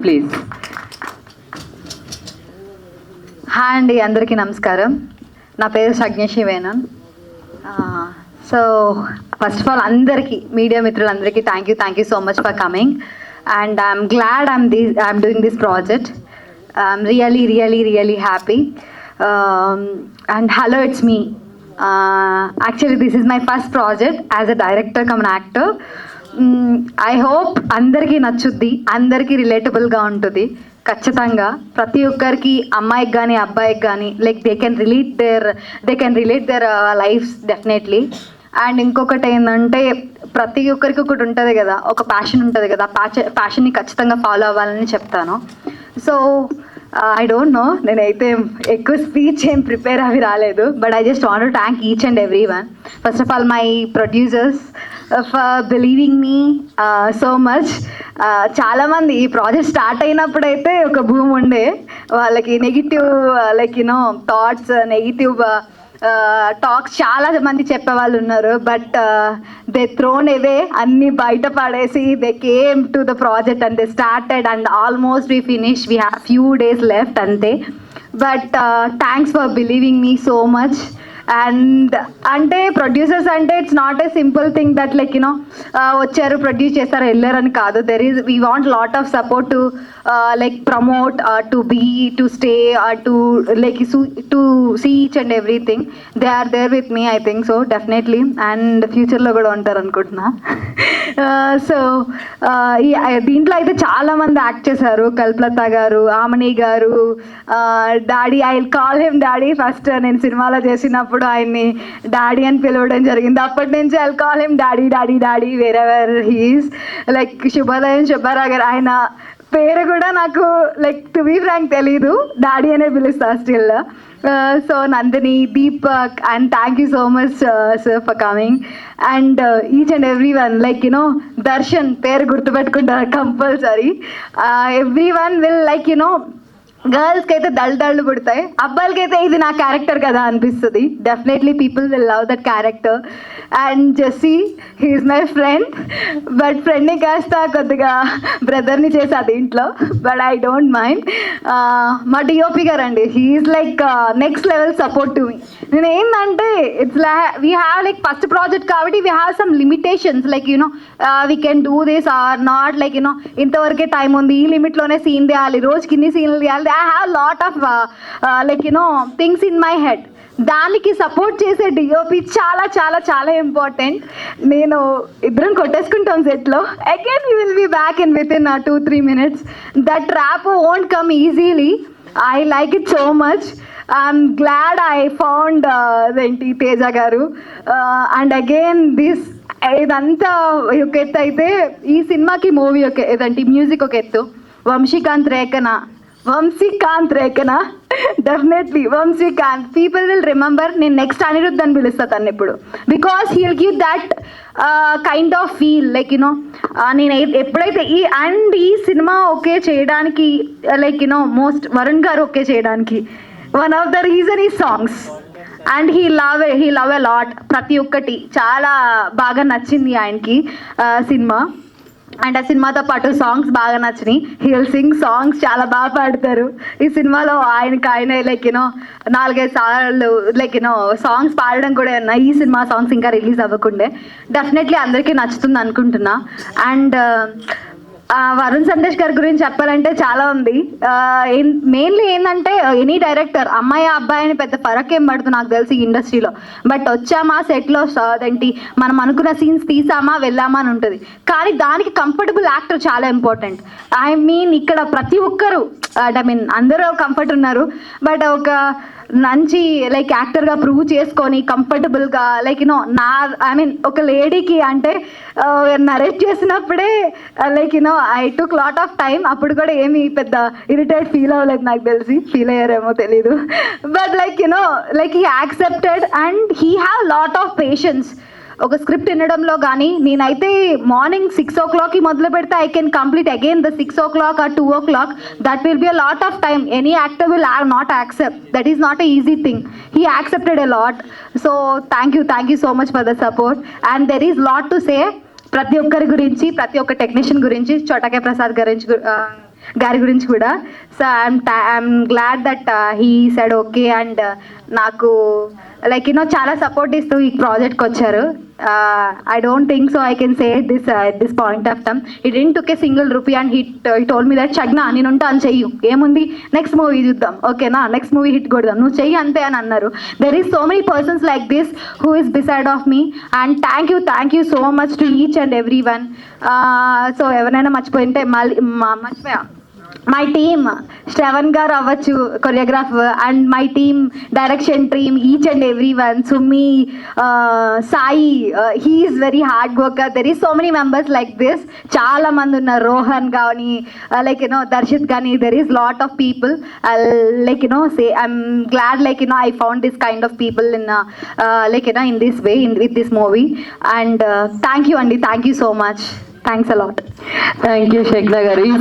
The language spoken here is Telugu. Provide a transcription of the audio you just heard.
ప్లీజ్. హాయ్ అండి, అందరికీ నమస్కారం. నా పేరు సజ్ఞశ్రీ వేణన్. సో ఫస్ట్ ఆఫ్ ఆల్ అందరికీ మీడియా మిత్రులందరికీ thank you so much for coming and I'm glad I'm doing this project. I'm really happy and hello, it's me. Actually this is my first project as a director come an actor. I hope అందరికీ నచ్చుద్ది, అందరికీ రిలేటబుల్గా ఉంటుంది. ఖచ్చితంగా ప్రతి ఒక్కరికి, అమ్మాయికి కానీ అబ్బాయికి కానీ, like they can relate there lifes definitely. And ఇంకొకటి ఏంటంటే, ప్రతి ఒక్కరికి ఒకటి ఉంటుంది కదా, ఒక ప్యాషన్ ఉంటుంది కదా, ప్యాషన్ని ఖచ్చితంగా ఫాలో అవ్వాలని చెప్తాను. సో ఐ డోంట్ నో, నేనైతే ఎక్కువ స్పీచ్ ఏం ప్రిపేర్ అవి రాలేదు, but I just want to thank each and every one. First of all my producers for believing me so much. చాలామంది ఈ ప్రాజెక్ట్ స్టార్ట్ అయినప్పుడైతే ఒక భూమి ఉండే, వాళ్ళకి నెగిటివ్ థాట్స్, నెగిటివ్ టాక్స్ చాలా మంది చెప్పేవాళ్ళు ఉన్నారు. బట్ దే థ్రోన్ అవే, అన్ని బయట పడేసి they came to the project and they started and almost we finish. We have few days left అంతే. But thanks for believing me so much. And అంటే ప్రొడ్యూసర్స్ అంటే it's not a simple thing that వచ్చారు, ప్రొడ్యూస్ చేస్తారు, వెళ్ళారని కాదు. We want lot of support to promote, to stay, to see each and everything. They are there with me, I think so definitely. And ఫ్యూచర్లో కూడా ఉంటారు అనుకుంటున్నా. సో దీంట్లో అయితే చాలామంది యాక్ట్ చేశారు. కల్పలత గారు, ఆమని గారు, daddy, I will call him daddy. First నేను సినిమాలో చేసినప్పుడు ఆయన్ని డాడీ అని పిలవడం జరిగింది. అప్పటి నుంచి I will call him daddy wherever he's. శుభోదయం శుభారావు గారు, ఆయన పేరు కూడా నాకు టు బీ ఫ్రాంక్ తెలీదు, డాడీ అనే పిలుస్తా still. So Nandini, Deepak, and thank you so much sir for coming. And each and every one, Darshan పేరు గుర్తుపెట్టుకుంటారు కంపల్సరీ. ఎవ్రీ వన్ విల్ గర్ల్స్కి అయితే దళ్ళు పుడతాయి, అబ్బాయిలకి అయితే ఇది నా క్యారెక్టర్ కదా అనిపిస్తుంది. Definitely people will love that character. And Jessie, he's my friend, but ఫ్రెండ్ని కాస్త కొద్దిగా బ్రదర్ని చేసా దీంట్లో, బట్ ఐ డోంట్ మైండ్. మా డిఓపి గారు అండి, he's next level support to me. నేను ఏంటంటే వీ హ్యావ్ ఫస్ట్ ప్రాజెక్ట్ కాబట్టి we have some limitations, we can do this or not, ఇంతవరకే టైం ఉంది, ఈ లిమిట్లోనే సీన్ తీయాలి, రోజుకి ఇన్ని సీన్లు తీయాలి. I have lot of things in my head. దానికి సపోర్ట్ చేసే డిఓపి చాలా చాలా చాలా ఇంపార్టెంట్. నేను ఇద్దరం కొట్టేసుకుంటాం సెట్లో. Again we will be back in with in 2-3 minutes. That rap won't come easily. I like it so much. I'm glad I found Teja garu. And again ఇదంతా ఒక ఎత్తు అయితే, ఈ సినిమాకి మూవీ మ్యూజిక్ ఒక ఎత్తు. వంశీకాంత్ రేఖన definitely Vamshikanth. People will remember. నేను నెక్స్ట్ అనిరుద్ధ్ అని పిలుస్తాను తను ఇప్పుడు, because he will give that kind of feel. నేను ఎప్పుడైతే ఈ సినిమా ఓకే చేయడానికి మోస్ట్ వరుణ్ గారు ఓకే చేయడానికి వన్ ఆఫ్ ద రీజన్ ఈ songs. And he love a lot. ప్రతి ఒక్కటి చాలా బాగా నచ్చింది ఆయనకి సినిమా. అండ్ ఆ సినిమాతో పాటు సాంగ్స్ బాగా నచ్చినాయి. హీ విల్ సింగ్ సాంగ్స్, చాలా బాగా పాడతారు. ఈ సినిమాలో ఆయన 4-5 సార్లు సాంగ్స్ పాడడం కూడా ఉన్నాయి. ఈ సినిమా సాంగ్స్ ఇంకా రిలీజ్ అవ్వకుండే. డెఫినెట్లీ అందరికీ నచ్చుతుంది అనుకుంటున్నా. అండ్ వరుణ్ సందేశ్ గారి గురించి చెప్పాలంటే చాలా ఉంది. మెయిన్లీ ఏంటంటే, ఎనీ డైరెక్టర్ అమ్మాయి అబ్బాయి అని పెద్ద ఫరక్ ఏం పడుతుంది నాకు తెలిసి ఇండస్ట్రీలో. బట్ వచ్చామా సెట్లో మనం అనుకున్న సీన్స్ తీసామా వెళ్ళామా అని ఉంటుంది. కానీ దానికి కంఫర్టబుల్ యాక్టర్ చాలా ఇంపార్టెంట్. ఐ మీన్ ఇక్కడ ప్రతి ఒక్కరు అందరూ కంఫర్ట్ ఉన్నారు, బట్ ఒక మంచి యాక్టర్గా ప్రూవ్ చేసుకొని కంఫర్టబుల్గా ఒక లేడీకి అంటే నరేట్ చేసినప్పుడే I took lot of time. అప్పుడు కూడా ఏమి పెద్ద ఇరిటేట్ ఫీల్ అవ్వలేదు నాకు తెలిసి. ఫీల్ అయ్యారేమో తెలీదు. But he accepted and he have lot of patience. ఒక స్క్రిప్ట్ వినడంలో కానీ, నేనైతే మార్నింగ్ 6 o'clock మొదలు పెడితే I can complete again the 6 o'clock or 2 o'clock. That will be a lot of time. Any actor will not accept. That is not a easy thing. He accepted a lot. So thank you so much for the support. And there is lot to say ప్రతి ఒక్కరి గురించి, ప్రతి ఒక్క టెక్నీషియన్ గురించి, చోటకే ప్రసాద్ గురించి గారి గురించి కూడా. So I'm glad that he said okay and నాకు లైక్ చాలా సపోర్ట్ ఇస్తూ ఈ ప్రాజెక్ట్కి వచ్చారు. I don't think so I can say this at this point of time. He didn't took a single rupee and he told me that Shagna నేను ఉంటాను చెయ్యు, ఏముంది నెక్స్ట్ మూవీ చూద్దాం, ఓకేనా, నెక్స్ట్ మూవీ హిట్ కొడదాం, నువ్వు చెయ్యి అంతే అని అన్నారు. There is so many persons like this who is beside of me and thank you so much to each and every one. So ఎవరైనా మర్చిపోయింటే మర్చిపోయా, మై టీమ్ శ్రవణ్ గారు అవ్వచ్చు choreographer and my team direction team each and every one, Sumi, Sai, he is very hard worker. There is so many members like this, చాలా మంది ఉన్నారు, రోహన్ కానీ లైక్ దర్శిత్ కానీ, there is lot of people like say I'm glad like I found this kind of people in like in this way with this movie and thank you అండి, thank you so much, thanks a lot. Thank you Shagna garu. ఈ